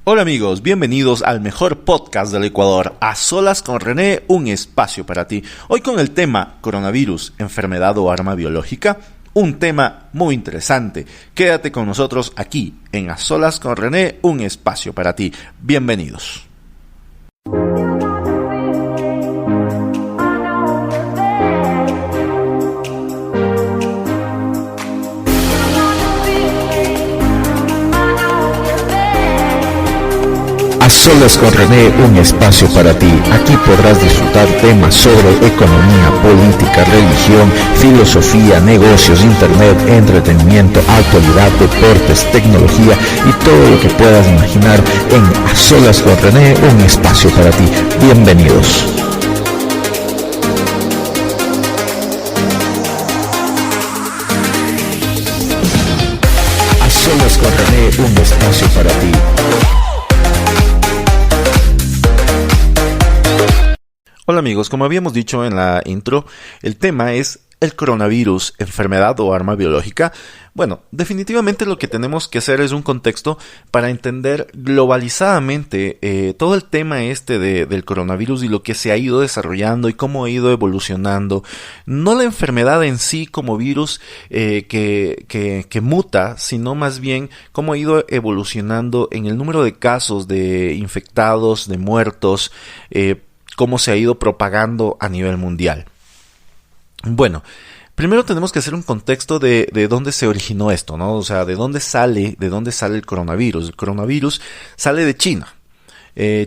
Hola amigos, bienvenidos al mejor podcast del Ecuador, A Solas con René, un espacio para ti. Hoy con el tema coronavirus, enfermedad o arma biológica, un tema muy interesante. Quédate con nosotros aquí en A Solas con René, un espacio para ti. Bienvenidos. A Solas con René, un espacio para ti. Aquí podrás disfrutar temas sobre economía, política, religión, filosofía, negocios, internet, entretenimiento, actualidad, deportes, tecnología y todo lo que puedas imaginar en A Solas con René, un espacio para ti. Bienvenidos. A Solas con René, un espacio para ti. Hola amigos, como habíamos dicho en la intro, el tema es el coronavirus, enfermedad o arma biológica. Bueno, definitivamente lo que tenemos que hacer es un contexto para entender globalizadamente todo el tema del coronavirus y lo que se ha ido desarrollando y cómo ha ido evolucionando. No la enfermedad en sí como virus que muta, sino más bien cómo ha ido evolucionando en el número de casos de infectados, de muertos, cómo se ha ido propagando a nivel mundial. Bueno, primero tenemos que hacer un contexto de dónde se originó esto, ¿no? O sea, de dónde sale el coronavirus. El coronavirus sale de China.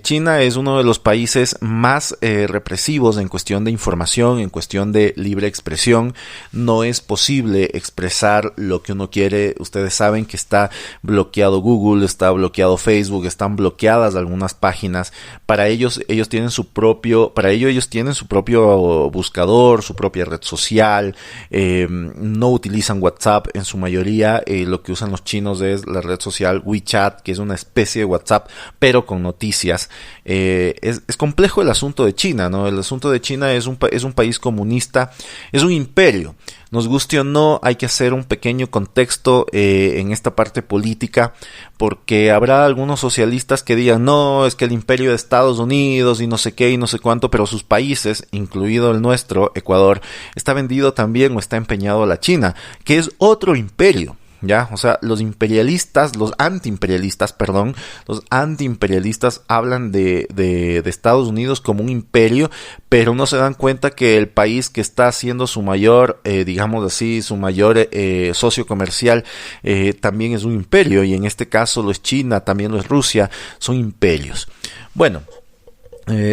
China es uno de los países más represivos en cuestión de información, en cuestión de libre expresión. No es posible expresar lo que uno quiere. Ustedes saben que está bloqueado Google, está bloqueado Facebook, están bloqueadas algunas páginas. Para ellos tienen su propio buscador, su propia red social. No utilizan WhatsApp en su mayoría. Lo que usan los chinos es la red social WeChat, que es una especie de WhatsApp, pero con noticias. Es complejo el asunto de China, ¿no? El asunto de China es un país comunista, es un imperio. Nos guste o no, hay que hacer un pequeño contexto en esta parte política, porque habrá algunos socialistas que digan, no, es que el imperio de Estados Unidos y no sé qué y no sé cuánto, pero sus países, incluido el nuestro, Ecuador, está vendido también o está empeñado a la China, que es otro imperio. Ya, o sea, los antiimperialistas hablan de Estados Unidos como un imperio, pero no se dan cuenta que el país que está haciendo su mayor, socio comercial, también es un imperio, y en este caso lo es China, también lo es Rusia, son imperios. Bueno,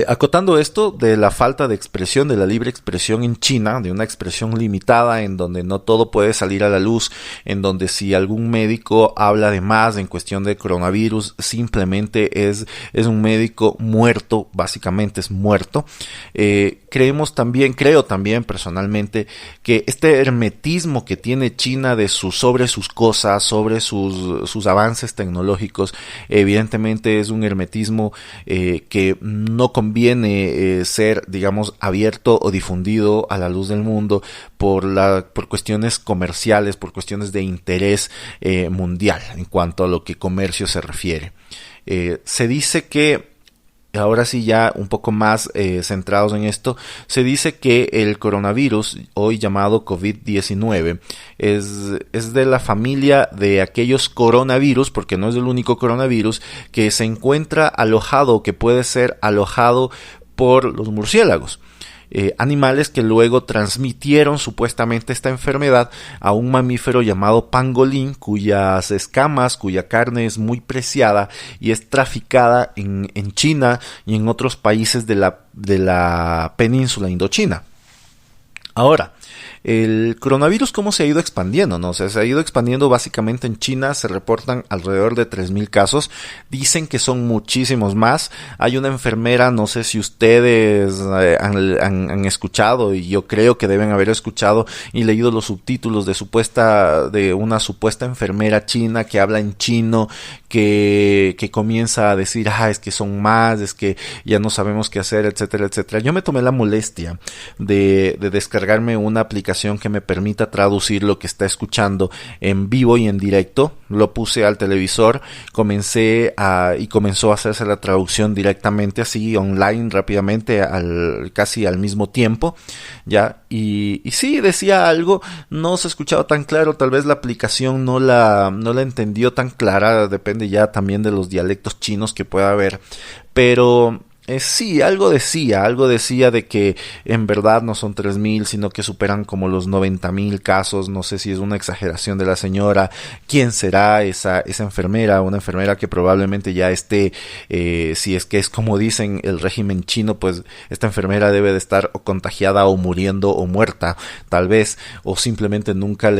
acotando esto de la falta de expresión, de la libre expresión en China, de una expresión limitada en donde no todo puede salir a la luz, en donde si algún médico habla de más en cuestión de coronavirus, simplemente es un médico muerto, básicamente es muerto. Creo también personalmente que este hermetismo que tiene China sobre sus cosas, sobre sus avances tecnológicos, evidentemente es un hermetismo que no conviene ser, digamos, abierto o difundido a la luz del mundo por cuestiones comerciales, por cuestiones de interés mundial en cuanto a lo que comercio se refiere. Se dice que, ahora sí ya un poco más centrados en esto, se dice que el coronavirus, hoy llamado COVID-19, es de la familia de aquellos coronavirus, porque no es el único coronavirus, que se encuentra alojado, que puede ser alojado por los murciélagos. Animales que luego transmitieron supuestamente esta enfermedad a un mamífero llamado pangolín, cuyas escamas, cuya carne es muy preciada y es traficada en China y en otros países de la península indochina. Ahora, el coronavirus, ¿cómo se ha ido expandiendo? ¿No? O sea, se ha ido expandiendo básicamente en China, se reportan alrededor de 3,000 casos, dicen que son muchísimos más. Hay una enfermera, no sé si ustedes han escuchado, y yo creo que deben haber escuchado y leído los subtítulos de una supuesta enfermera china que habla en chino, que comienza a decir, es que son más, es que ya no sabemos qué hacer, etcétera, etcétera. Yo me tomé la molestia de descargarme una aplicación aplicación que me permita traducir lo que está escuchando en vivo y en directo. Lo puse al televisor, y comenzó a hacerse la traducción directamente así online rápidamente casi al mismo tiempo, ya, y sí decía algo, no se escuchaba tan claro, tal vez la aplicación no la entendió tan clara, depende ya también de los dialectos chinos que pueda haber, pero sí, algo decía de que en verdad no son 3,000, sino que superan como los 90,000 casos. No sé si es una exageración de la señora. ¿Quién será esa enfermera? Una enfermera que probablemente ya esté, si es que es como dicen el régimen chino, pues esta enfermera debe de estar o contagiada o muriendo o muerta, tal vez, o simplemente nunca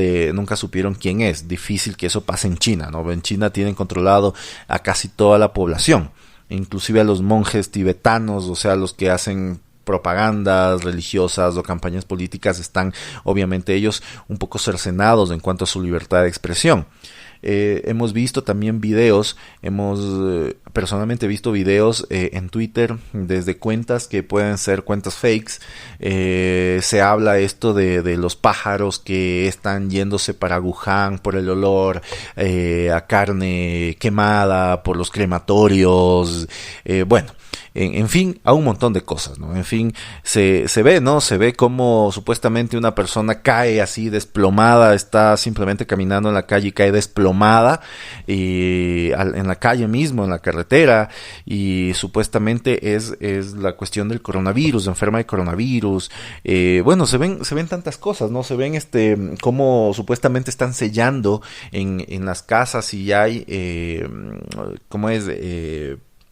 supieron quién es. Difícil que eso pase en China, ¿no? En China tienen controlado a casi toda la población, inclusive a los monjes tibetanos, o sea, los que hacen propagandas religiosas o campañas políticas, están obviamente ellos un poco cercenados en cuanto a su libertad de expresión. Hemos visto también videos, personalmente visto videos en Twitter desde cuentas que pueden ser cuentas fakes. Se habla esto de los pájaros que están yéndose para Wuhan por el olor a carne quemada, por los crematorios, bueno. En fin, a un montón de cosas, ¿no? En fin, se ve, ¿no? Se ve como supuestamente una persona cae así desplomada, está simplemente caminando en la calle y cae desplomada en la calle mismo, en la carretera, y supuestamente es la cuestión del coronavirus, enferma de coronavirus. Bueno, se ven tantas cosas, ¿no? Se ven cómo supuestamente están sellando en las casas y hay,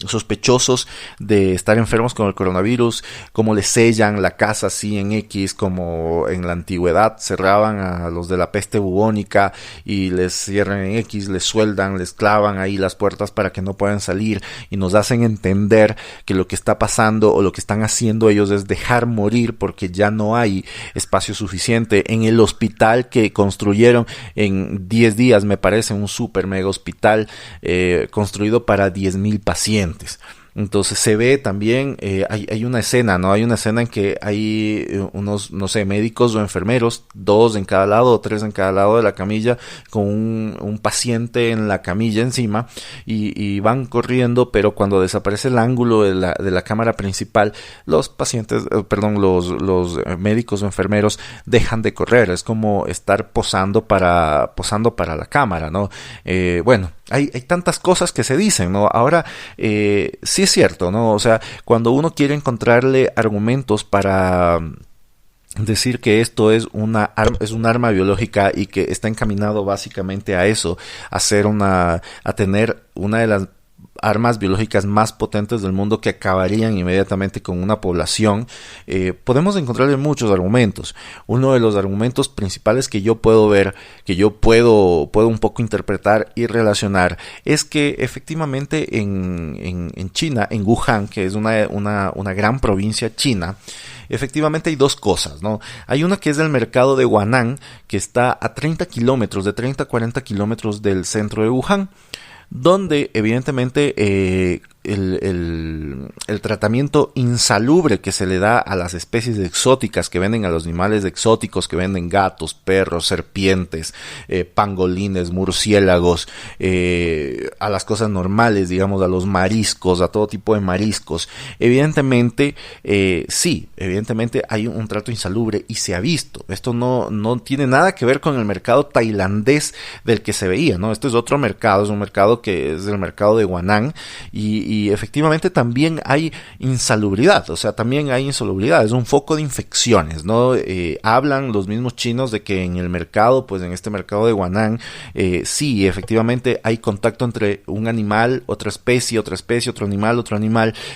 sospechosos de estar enfermos con el coronavirus, como les sellan la casa así en X, como en la antigüedad cerraban a los de la peste bubónica y les cierran en X, les sueldan, les clavan ahí las puertas para que no puedan salir, y nos hacen entender que lo que está pasando o lo que están haciendo ellos es dejar morir porque ya no hay espacio suficiente en el hospital que construyeron en 10 días, me parece, un super mega hospital construido para 10,000 pacientes. Entonces se ve también, hay una escena, ¿no? Hay una escena en que hay unos, no sé, médicos o enfermeros, 2 en cada lado o 3 en cada lado de la camilla, con un paciente en la camilla encima, y van corriendo, pero cuando desaparece el ángulo de la cámara principal, los médicos o enfermeros dejan de correr. Es como estar posando para la cámara, ¿no? Bueno, hay tantas cosas que se dicen, ¿no? Ahora, sí es cierto, ¿no? O sea, cuando uno quiere encontrarle argumentos para decir que esto es un arma biológica y que está encaminado básicamente a eso, a tener una de las armas biológicas más potentes del mundo que acabarían inmediatamente con una población, podemos encontrarle muchos argumentos. Uno de los argumentos principales que yo puedo ver, que yo puedo un poco interpretar y relacionar, es que efectivamente en China, en Wuhan, que es una gran provincia china, efectivamente hay dos cosas, ¿no? Hay una que es el mercado de Huanan, que está a 30 a 40 kilómetros del centro de Wuhan, donde evidentemente el tratamiento insalubre que se le da a las especies exóticas que venden, a los animales exóticos que venden, gatos, perros, serpientes, pangolines, murciélagos, a las cosas normales, digamos, a los mariscos, a todo tipo de mariscos, evidentemente hay un trato insalubre y se ha visto. Esto no tiene nada que ver con el mercado tailandés del que se veía, ¿no? Este es otro mercado, es un mercado que es el mercado de Huanan, y efectivamente también hay insalubridad, o sea, también hay insalubridad, es un foco de infecciones, ¿no? Hablan los mismos chinos de que en el mercado, pues en este mercado de Huanan, sí, efectivamente hay contacto entre un animal, otra especie, otro animal,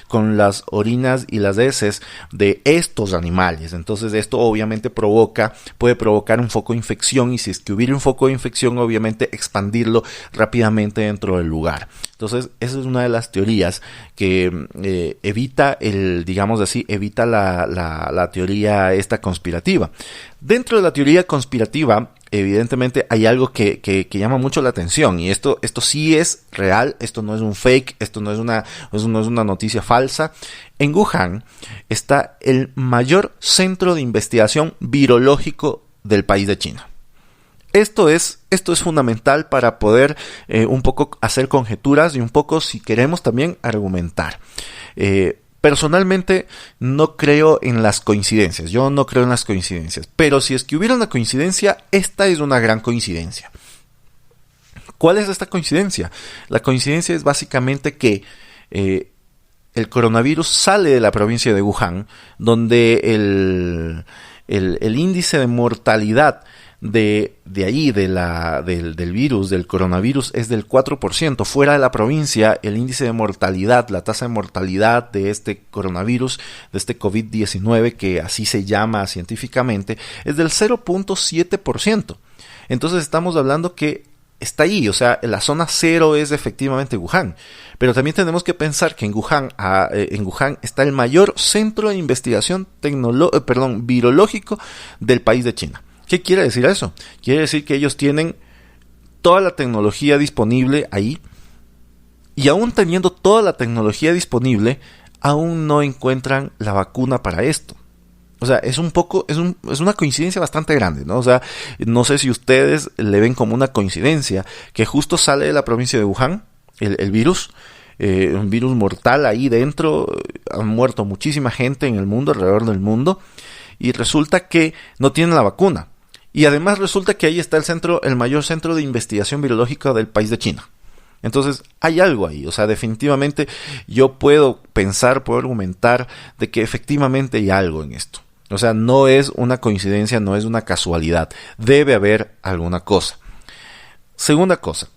con las orinas y las heces de estos animales. Entonces esto obviamente puede provocar un foco de infección, y si es que hubiera un foco de infección, obviamente expandirlo rápidamente dentro del lugar. Entonces esa es una de las teorías que evita la teoría esta conspirativa. Dentro de la teoría conspirativa, evidentemente hay algo que llama mucho la atención, y esto sí es real, esto no es un fake, esto no es una noticia falsa. En Wuhan está el mayor centro de investigación virológico del país de China. Esto es fundamental para poder un poco hacer conjeturas y un poco, si queremos, también argumentar. Personalmente no creo en las coincidencias, yo no creo en las coincidencias, pero si es que hubiera una coincidencia, esta es una gran coincidencia. ¿Cuál es esta coincidencia? La coincidencia es básicamente que el coronavirus sale de la provincia de Wuhan, donde el índice de mortalidad del virus, del coronavirus, es del 4%. Fuera de la provincia, el índice de mortalidad, la tasa de mortalidad de este coronavirus, de este COVID-19, que así se llama científicamente, es del 0.7%. Entonces estamos hablando que está ahí, o sea, la zona cero es efectivamente Wuhan. Pero también tenemos que pensar que en Wuhan está el mayor centro de investigación virológico del país de China. ¿Qué quiere decir eso? Quiere decir que ellos tienen toda la tecnología disponible ahí, y aún teniendo toda la tecnología disponible, aún no encuentran la vacuna para esto. O sea, es una coincidencia bastante grande, ¿no? O sea, no sé si ustedes le ven como una coincidencia que justo sale de la provincia de Wuhan el virus, un virus mortal ahí dentro. Han muerto muchísima gente en el mundo, alrededor del mundo, y resulta que no tienen la vacuna. Y además resulta que ahí está el mayor centro de investigación virológica del país de China. Entonces hay algo ahí, o sea, definitivamente yo puedo argumentar de que efectivamente hay algo en esto. O sea, no es una coincidencia, no es una casualidad, debe haber alguna cosa. Segunda cosa,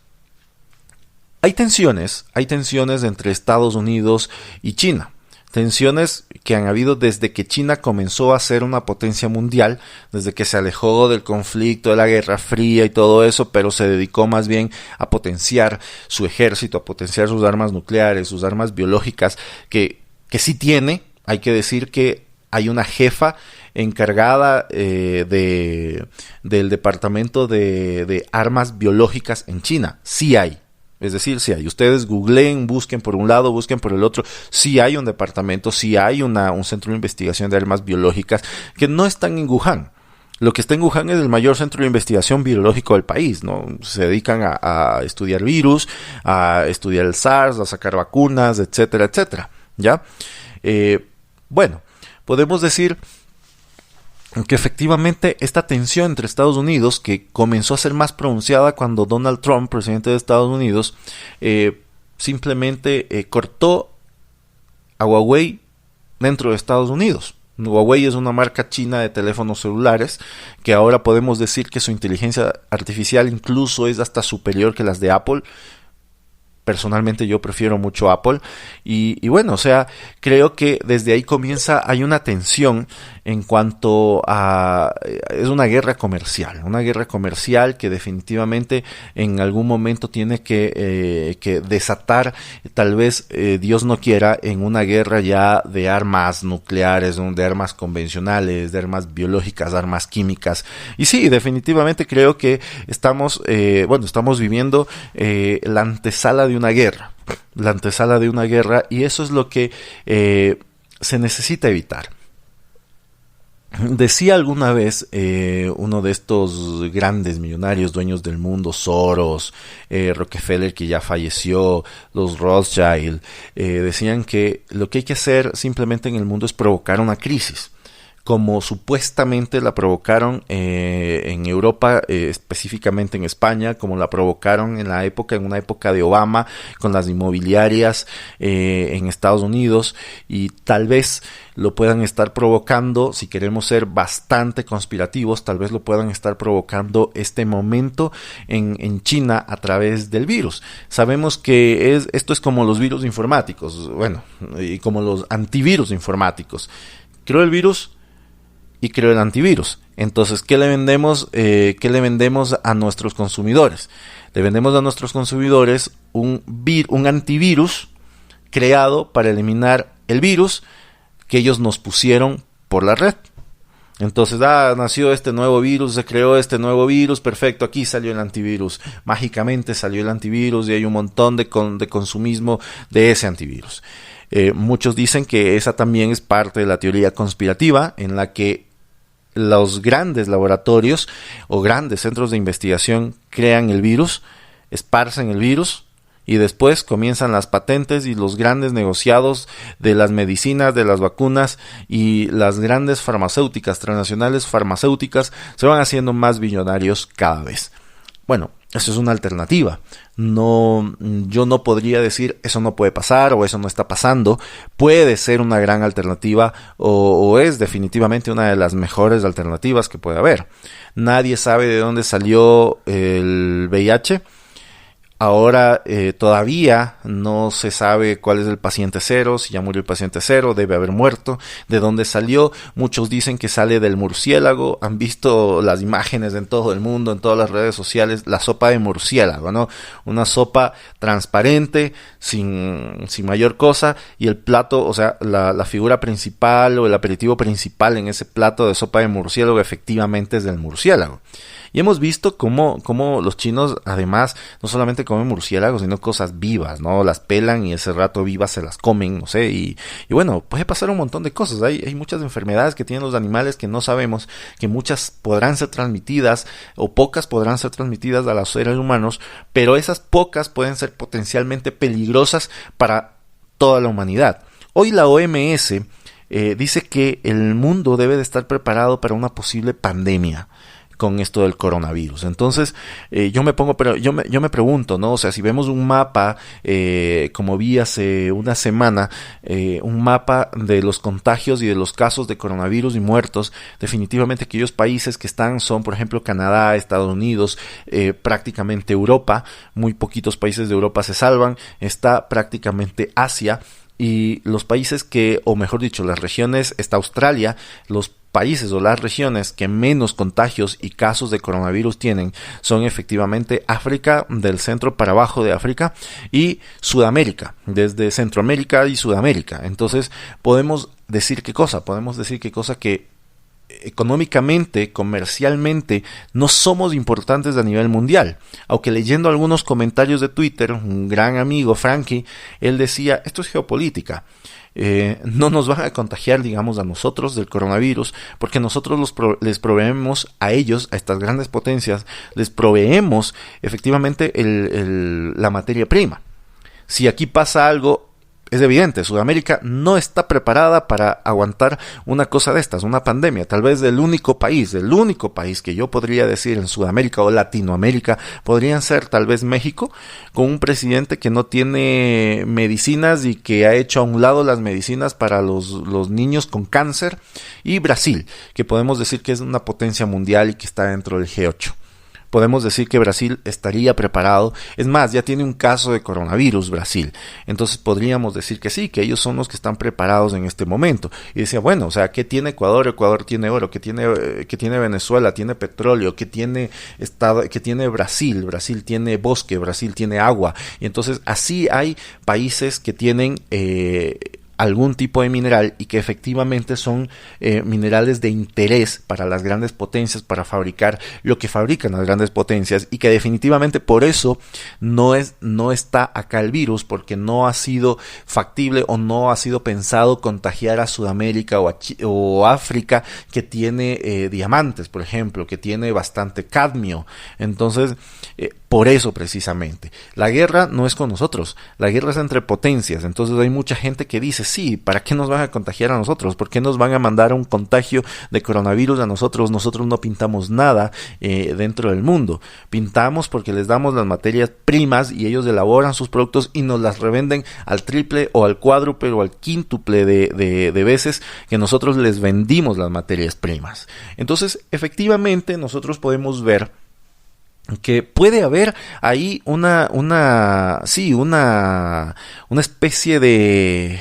hay tensiones entre Estados Unidos y China. Tensiones que han habido desde que China comenzó a ser una potencia mundial, desde que se alejó del conflicto, de la Guerra Fría y todo eso, pero se dedicó más bien a potenciar su ejército, a potenciar sus armas nucleares, sus armas biológicas, que sí tiene. Hay que decir que hay una jefa encargada del departamento de armas biológicas en China. Sí hay. Es decir, si hay, ustedes googleen, busquen por un lado, busquen por el otro, sí hay un departamento, sí hay un centro de investigación de armas biológicas que no están en Wuhan. Lo que está en Wuhan es el mayor centro de investigación biológico del país, ¿no? Se dedican a estudiar virus, a estudiar el SARS, a sacar vacunas, etcétera, etcétera, ¿ya? Bueno, podemos decir que efectivamente esta tensión entre Estados Unidos, que comenzó a ser más pronunciada cuando Donald Trump, presidente de Estados Unidos, simplemente cortó a Huawei dentro de Estados Unidos. Huawei es una marca china de teléfonos celulares que ahora podemos decir que su inteligencia artificial incluso es hasta superior que las de Apple. Personalmente yo prefiero mucho Apple y bueno, o sea, creo que desde ahí hay una tensión en cuanto a, es una guerra comercial que definitivamente en algún momento tiene que desatar, tal vez Dios no quiera, en una guerra ya de armas nucleares, de armas convencionales, de armas biológicas, armas químicas. Y sí, definitivamente creo que estamos viviendo la antesala de una guerra, y eso es lo que se necesita evitar. Decía alguna vez uno de estos grandes millonarios, dueños del mundo, Soros, Rockefeller, que ya falleció, los Rothschild, decían que lo que hay que hacer simplemente en el mundo es provocar una crisis, como supuestamente la provocaron en Europa, específicamente en España, como la provocaron en una época de Obama, con las inmobiliarias en Estados Unidos, y tal vez lo puedan estar provocando, si queremos ser bastante conspirativos, tal vez lo puedan estar provocando este momento en China a través del virus. Sabemos que esto es como los virus informáticos, y como los antivirus informáticos. Creo el virus y creo el antivirus. Entonces, ¿qué le vendemos a nuestros consumidores? Le vendemos a nuestros consumidores un antivirus creado para eliminar el virus que ellos nos pusieron por la red. Entonces, nació este nuevo virus, se creó este nuevo virus, perfecto, aquí salió el antivirus. Mágicamente salió el antivirus y hay un montón de consumismo de ese antivirus. Muchos dicen que esa también es parte de la teoría conspirativa, en la que los grandes laboratorios o grandes centros de investigación crean el virus, esparcen el virus, y después comienzan las patentes y los grandes negociados de las medicinas, de las vacunas, y las grandes farmacéuticas, transnacionales farmacéuticas, se van haciendo más billonarios cada vez. Bueno, eso es una alternativa. No, yo no podría decir eso no puede pasar o eso no está pasando. Puede ser una gran alternativa o es definitivamente una de las mejores alternativas que puede haber. Nadie sabe de dónde salió el VIH. Ahora todavía no se sabe cuál es el paciente cero, si ya murió el paciente cero, debe haber muerto, de dónde salió. Muchos dicen que sale del murciélago. Han visto las imágenes en todo el mundo, en todas las redes sociales, la sopa de murciélago, ¿no? Una sopa transparente, sin mayor cosa, y el plato, o sea, la figura principal o el aperitivo principal en ese plato de sopa de murciélago efectivamente es del murciélago. Y hemos visto cómo los chinos, además, no solamente comen murciélagos, sino cosas vivas, ¿no? Las pelan y ese rato vivas se las comen, no sé, y bueno, puede pasar un montón de cosas. Hay muchas enfermedades que tienen los animales que no sabemos, que muchas podrán ser transmitidas, o pocas podrán ser transmitidas a los seres humanos, pero esas pocas pueden ser potencialmente peligrosas para toda la humanidad. Hoy la OMS dice que el mundo debe de estar preparado para una posible pandemia con esto del coronavirus. Entonces, yo me pregunto, ¿no? O sea, si vemos un mapa, como vi hace una semana, un mapa de los contagios y de los casos de coronavirus y muertos, definitivamente aquellos países que son, por ejemplo, Canadá, Estados Unidos, prácticamente Europa, muy poquitos países de Europa se salvan, está prácticamente Asia, y los países o mejor dicho, las regiones, está Australia, los países o las regiones que menos contagios y casos de coronavirus tienen son efectivamente África, del centro para abajo de África, y Sudamérica, desde Centroamérica y Sudamérica. Entonces, podemos decir qué cosa, que económicamente, comercialmente, no somos importantes a nivel mundial. Aunque leyendo algunos comentarios de Twitter, un gran amigo, Frankie, él decía, esto es geopolítica. No nos van a contagiar, digamos, a nosotros del coronavirus, porque nosotros les proveemos a ellos, a estas grandes potencias, les proveemos efectivamente la materia prima. Si aquí pasa algo, es evidente, Sudamérica no está preparada para aguantar una cosa de estas, una pandemia. Tal vez el único país que yo podría decir en Sudamérica o Latinoamérica podrían ser tal vez México, con un presidente que no tiene medicinas y que ha hecho a un lado las medicinas para los niños con cáncer, y Brasil, que podemos decir que es una potencia mundial y que está dentro del G8. Podemos decir que Brasil estaría preparado. Es más, ya tiene un caso de coronavirus Brasil. Entonces podríamos decir que sí, que ellos son los que están preparados en este momento. Y decía, bueno, o sea, ¿qué tiene Ecuador? Ecuador tiene oro. ¿Qué tiene Venezuela? Tiene petróleo. ¿Qué tiene Brasil? Brasil tiene bosque. Brasil tiene agua. Y entonces así hay países que tienen algún tipo de mineral y que efectivamente son minerales de interés para las grandes potencias, para fabricar lo que fabrican las grandes potencias, y que definitivamente por eso no está acá el virus, porque no ha sido factible o no ha sido pensado contagiar a Sudamérica o África, que tiene diamantes, por ejemplo, que tiene bastante cadmio. Entonces, por eso precisamente, la guerra no es con nosotros, la guerra es entre potencias. Entonces hay mucha gente que dice, sí, ¿para qué nos van a contagiar a nosotros? ¿Por qué nos van a mandar un contagio de coronavirus a nosotros? Nosotros no pintamos nada dentro del mundo. Pintamos porque les damos las materias primas y ellos elaboran sus productos y nos las revenden al triple o al cuádruple o al quíntuple de veces que nosotros les vendimos las materias primas. Entonces, efectivamente, nosotros podemos ver que puede haber ahí una especie de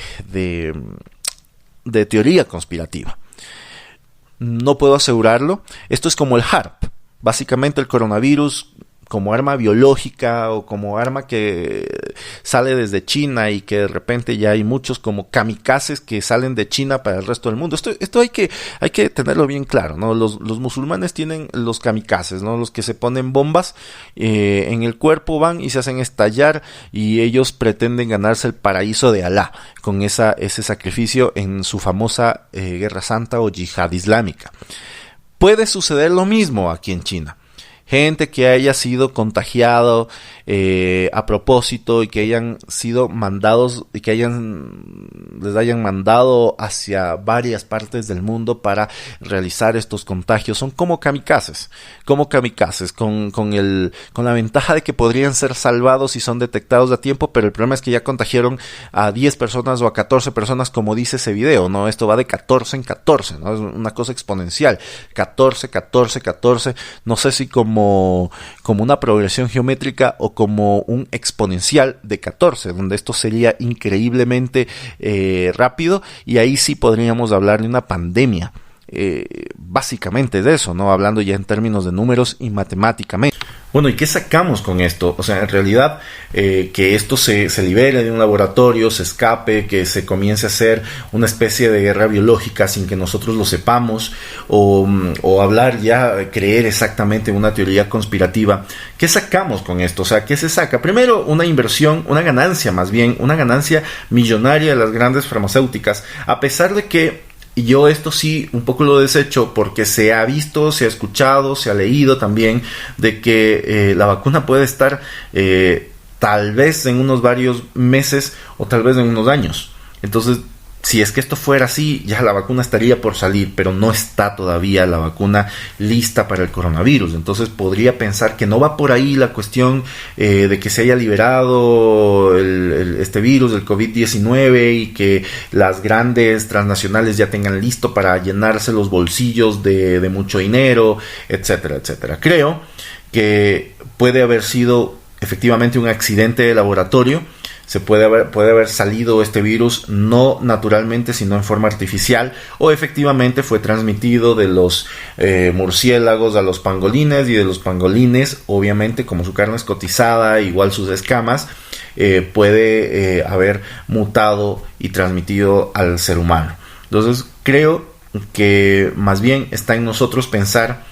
teoría conspirativa. No puedo asegurarlo. Esto es como el HAARP. Básicamente el coronavirus como arma biológica o como arma que sale desde China y que de repente ya hay muchos como kamikazes que salen de China para el resto del mundo. Esto hay que tenerlo bien claro, ¿no? Los musulmanes tienen los kamikazes, ¿no? Los que se ponen bombas en el cuerpo, van y se hacen estallar, y ellos pretenden ganarse el paraíso de Alá con ese sacrificio en su famosa guerra santa o yihad islámica. puede suceder lo mismo aquí en China. Gente que haya sido contagiado a propósito y que hayan sido mandados y que les hayan mandado hacia varias partes del mundo para realizar estos contagios. Son como kamikazes, con la ventaja de que podrían ser salvados si son detectados a tiempo, pero el problema es que ya contagiaron a 10 personas o a 14 personas, como dice ese video, ¿no? Esto va de 14 en 14, ¿no? Es una cosa exponencial. 14, no sé si como una progresión geométrica o como un exponencial de 14, donde esto sería increíblemente rápido, y ahí sí podríamos hablar de una pandemia. Básicamente de eso, ¿no? Hablando ya en términos de números y matemáticamente. Bueno, ¿y qué sacamos con esto? O sea, en realidad, que esto se libere de un laboratorio, se escape, que se comience a hacer una especie de guerra biológica sin que nosotros lo sepamos, o hablar ya, creer exactamente una teoría conspirativa. ¿Qué sacamos con esto? O sea, ¿qué se saca? Primero, una inversión, una ganancia millonaria de las grandes farmacéuticas, a pesar de que y yo esto sí un poco lo desecho, porque se ha visto, se ha escuchado, se ha leído también de que la vacuna puede estar tal vez en unos varios meses o tal vez en unos años. Entonces, si es que esto fuera así, ya la vacuna estaría por salir, pero no está todavía la vacuna lista para el coronavirus. Entonces podría pensar que no va por ahí la cuestión de que se haya liberado este virus, el COVID-19, y que las grandes transnacionales ya tengan listo para llenarse los bolsillos de mucho dinero, etcétera, etcétera. Creo que puede haber sido efectivamente un accidente de laboratorio. Puede haber salido este virus no naturalmente, sino en forma artificial, o efectivamente fue transmitido de los murciélagos a los pangolines, y de los pangolines, obviamente, como su carne es cotizada, igual sus escamas, puede haber mutado y transmitido al ser humano. Entonces creo que más bien está en nosotros pensar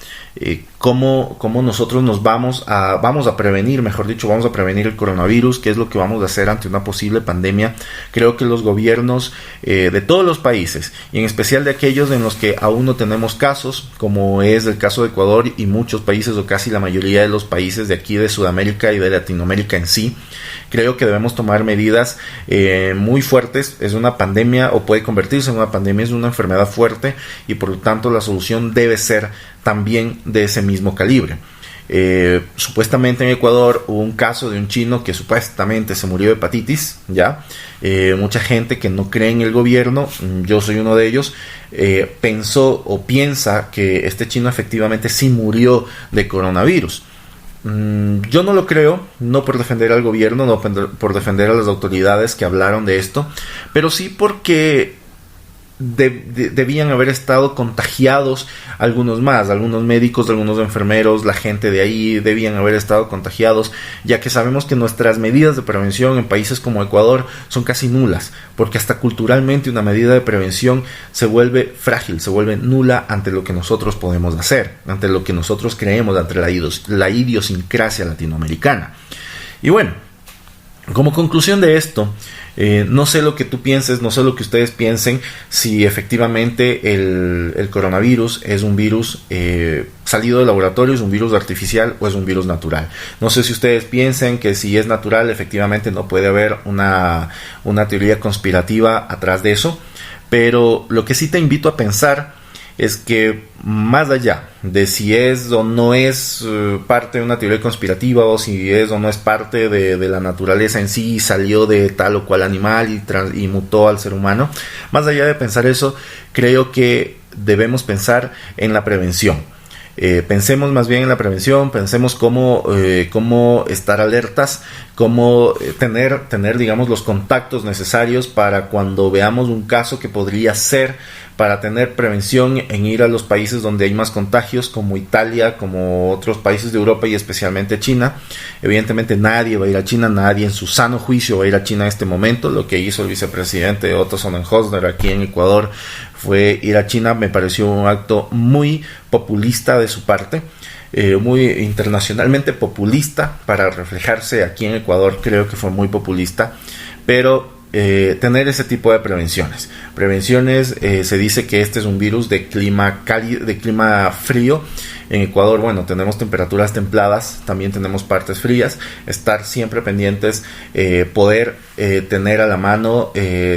cómo nosotros nos vamos a prevenir, mejor dicho, vamos a prevenir el coronavirus, qué es lo que vamos a hacer ante una posible pandemia. Creo que los gobiernos de todos los países, y en especial de aquellos en los que aún no tenemos casos, como es el caso de Ecuador y muchos países, o casi la mayoría de los países de aquí de Sudamérica y de Latinoamérica en sí, creo que debemos tomar medidas muy fuertes. Es una pandemia, o puede convertirse en una pandemia, es una enfermedad fuerte, y por lo tanto la solución debe ser también de ese mismo calibre. Supuestamente en Ecuador hubo un caso de un chino que supuestamente se murió de hepatitis, ¿ya? Mucha gente que no cree en el gobierno, yo soy uno de ellos, pensó o piensa que este chino efectivamente sí murió de coronavirus. Yo no lo creo, no por defender al gobierno, no por defender a las autoridades que hablaron de esto, pero sí porque debían haber estado contagiados algunos más, algunos médicos, algunos enfermeros, la gente de ahí debían haber estado contagiados, ya que sabemos que nuestras medidas de prevención en países como Ecuador son casi nulas, porque hasta culturalmente una medida de prevención se vuelve frágil, se vuelve nula ante lo que nosotros podemos hacer, ante lo que nosotros creemos, ante la idiosincrasia latinoamericana. Y bueno, como conclusión de esto, no sé lo que tú pienses, no sé lo que ustedes piensen, si efectivamente el coronavirus es un virus salido del laboratorio, es un virus artificial o es un virus natural. No sé si ustedes piensan que si es natural, efectivamente no puede haber una teoría conspirativa atrás de eso, pero lo que sí te invito a pensar es que más allá de si es o no es parte de una teoría conspirativa, o si es o no es parte de la naturaleza en sí y salió de tal o cual animal y mutó al ser humano, más allá de pensar eso, creo que debemos pensar en la prevención. Pensemos más bien en la prevención, pensemos cómo estar alertas, cómo tener digamos los contactos necesarios para cuando veamos un caso que podría ser, para tener prevención en ir a los países donde hay más contagios, como Italia, como otros países de Europa y especialmente China. Evidentemente nadie va a ir a China, nadie en su sano juicio va a ir a China en este momento. Lo que hizo el vicepresidente Otto Sonnenhösner aquí en Ecuador fue ir a China. Me pareció un acto muy populista de su parte, muy internacionalmente populista para reflejarse aquí en Ecuador. Creo que fue muy populista, pero tener ese tipo de prevenciones. Se dice que este es un virus de clima cálido, de clima frío. En Ecuador, bueno, tenemos temperaturas templadas, también tenemos partes frías. Estar siempre pendientes, poder tener a la mano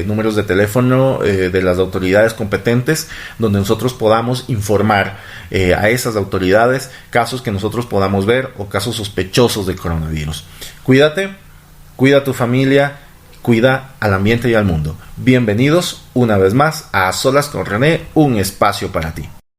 números de teléfono de las autoridades competentes, donde nosotros podamos informar a esas autoridades casos que nosotros podamos ver o casos sospechosos de coronavirus. Cuídate, cuida a tu familia, cuida al ambiente y al mundo. Bienvenidos una vez más a Solas con René, un espacio para ti.